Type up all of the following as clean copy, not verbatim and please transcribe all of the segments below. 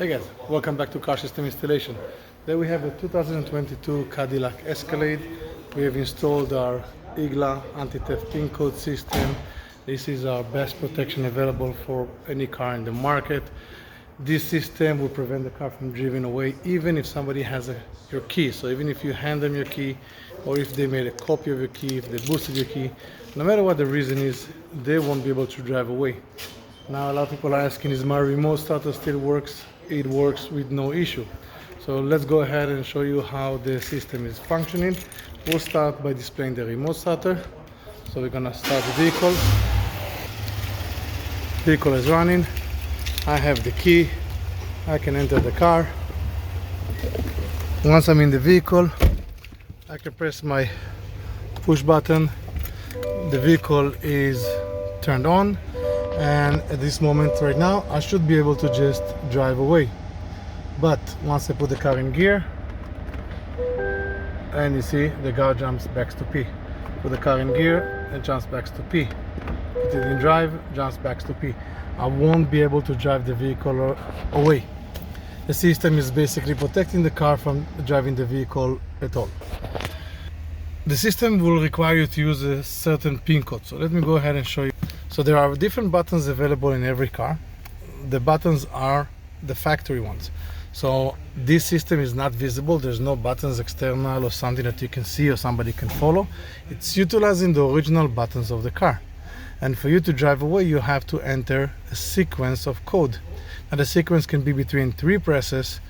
Hey guys, welcome back to Car System Installation. Today we have a 2022 Cadillac Escalade. We have installed our IGLA Anti-theft pin code system. This is our best protection available for any car in the market. This system will prevent the car from driving away even if somebody has your key. So even if you hand them your key, or if they made a copy of your key, if they boosted your key, no matter what the reason is, they won't be able to drive away. Now a lot of people are asking, is my remote starter still works? It works with no issue. So let's go ahead and show you how the system is functioning. We'll start by displaying the remote starter. So we're gonna start the vehicle. Vehicle is running. I have the key. I can enter the car. Once I'm in the vehicle, I can press my push button. The vehicle is turned on. And at this moment right now I should be able to just drive away, but once I put the car in gear, and you see the car jumps back to P. Put the car in gear, it jumps back to P. Put it in drive, jumps back to P. I won't be able to drive the vehicle away. The system is basically protecting the car from driving the vehicle at all. The system will require you to use a certain pin code, so let me go ahead and show you. So there are different buttons available in every car. The buttons are the factory ones. So this system is not visible. There's no buttons external or something that you can see or somebody can follow. It's utilizing the original buttons of the car. And for you to drive away, you have to enter a sequence of code. Now the sequence can be between 3 presses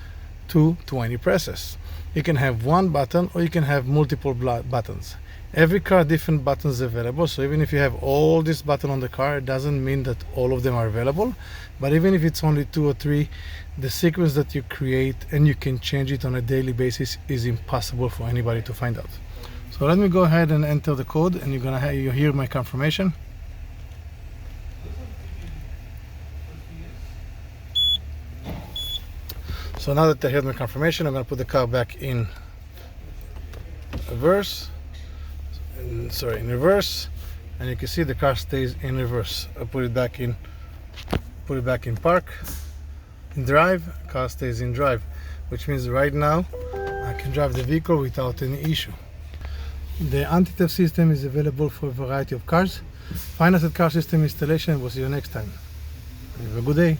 to 20 presses. You can have one button or you can have multiple buttons. Every car different buttons available, so even if you have all this button on the car, it doesn't mean that all of them are available. But even if it's only 2 or 3, the sequence that you create and you can change it on a daily basis is impossible for anybody to find out. So let me go ahead and enter the code, and you hear my confirmation. So now that I heard my confirmation, I'm going to put the car back in reverse. In reverse, and you can see the car stays in reverse. I put it back in park, in drive. Car stays in drive, which means right now I can drive the vehicle without any issue. The anti-theft system is available for a variety of cars. Find us at Car System Installation. We'll see you next time. Have a good day.